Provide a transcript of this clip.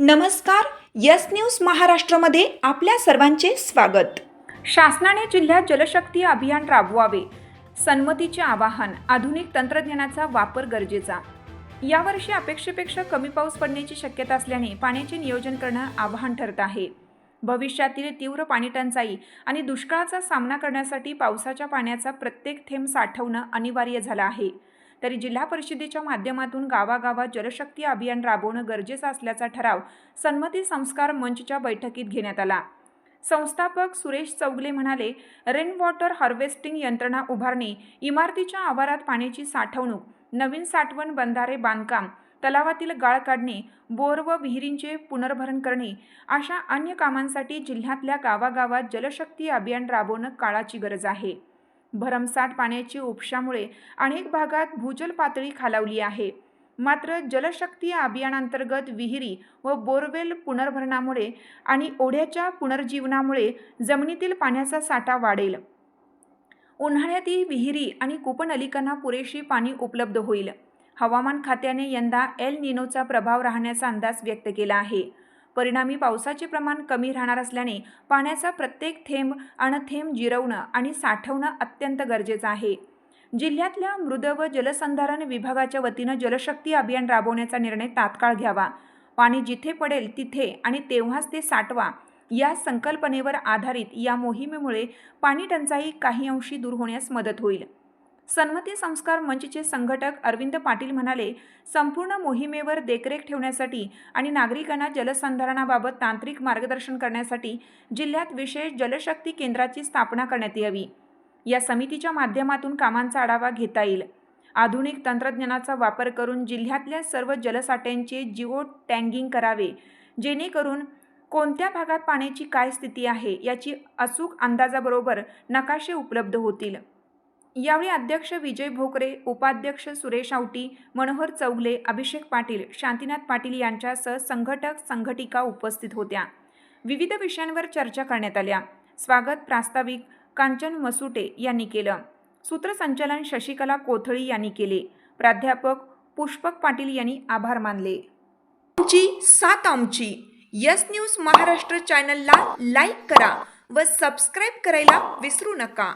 नमस्कार. Yes news महाराष्ट्रामध्ये आपल्या सर्वांचे स्वागत. शासनाने जिल्ह्यात जलशक्ती अभियान राबवावे, सन्मतीचे आवाहन. आधुनिक तंत्रज्ञानाचा वापर गरजेचा. यावर्षी अपेक्षेपेक्षा कमी पाऊस पडण्याची शक्यता असल्याने पाण्याचे नियोजन करणं आव्हान ठरत आहे. भविष्यातील तीव्र पाणीटंचाई आणि दुष्काळाचा सामना करण्यासाठी पावसाच्या पाण्याचा प्रत्येक थेंब साठवणं अनिवार्य झालं आहे. तरी जिल्हा परिषदेच्या माध्यमातून गावागावात जलशक्ती अभियान राबवणं गरजेचं असल्याचा ठराव सन्मती संस्कार मंचच्या बैठकीत घेण्यात आला. संस्थापक सुरेश चौगले म्हणाले, रेन वॉटर हार्वेस्टिंग यंत्रणा उभारणे, इमारतीच्या आवारात पाण्याची साठवणूक, नवीन साठवण बंधारे बांधकाम, तलावातील गाळ काढणे, बोर व विहिरींचे पुनर्भरण करणे अशा अन्य कामांसाठी जिल्ह्यातल्या गावागावात जलशक्ती अभियान राबवणं काळाची गरज आहे. भरमसाठ पाण्याची उपशामुळे अनेक भागात भूजल पातळी खालावली आहे. मात्र जलशक्ती अभियानांतर्गत विहिरी व बोरवेल पुनर्भरणामुळे आणि ओढ्याच्या पुनर्जीवनामुळे जमिनीतील पाण्याचा साठा वाढेल. उन्हाळ्यातही विहिरी आणि कूपनलिकांना पुरेशी पाणी उपलब्ध होईल. हवामान खात्याने यंदा एल निनोचा प्रभाव राहण्याचा अंदाज व्यक्त केला आहे. परिणामी पावसाचे प्रमाण कमी राहणार असल्याने पाण्याचा प्रत्येक थेंब आणि थेंब जिरवणं आणि साठवणं अत्यंत गरजेचं आहे. जिल्ह्यातल्या मृद व जलसंधारण विभागाच्या वतीनं जलशक्ती अभियान राबवण्याचा निर्णय तात्काळ घ्यावा. पाणी जिथे पडेल तिथे आणि तेव्हाच ते साठवा या संकल्पनेवर आधारित या मोहिमेमुळे पाणी टंचाई काही अंशी दूर होण्यास मदत होईल. सन्मती संस्कार मंचचे संघटक अरविंद पाटील म्हणाले, संपूर्ण मोहिमेवर देखरेख ठेवण्यासाठी आणि नागरिकांना जलसंधारणाबाबत तांत्रिक मार्गदर्शन करण्यासाठी जिल्ह्यात विशेष जलशक्ती केंद्राची स्थापना करण्यात यावी. या समितीच्या माध्यमातून कामांचा आढावा घेता येईल. आधुनिक तंत्रज्ञानाचा वापर करून जिल्ह्यातल्या सर्व जलसाठ्यांचे जिओ टॅगिंग करावे, जेणेकरून कोणत्या भागात पाण्याची काय स्थिती आहे याची अचूक अंदाजाबरोबर नकाशे उपलब्ध होतील. यावेळी अध्यक्ष विजय भोकरे, उपाध्यक्ष सुरेश आवटी, मनोहर चौगले, अभिषेक पाटील, शांतीनाथ पाटील यांच्यासह संघटक संघटिका उपस्थित होत्या. विविध विषयांवर चर्चा करण्यात आल्या. स्वागत प्रास्ताविक कांचन मसुटे यांनी केलं. सूत्रसंचालन शशिकला कोथळी यांनी केले. प्राध्यापक पुष्पक पाटील यांनी आभार मानले. आमची साथ आमची. यस न्यूज महाराष्ट्र चॅनलला लाईक करा व सबस्क्राईब करायला विसरू नका.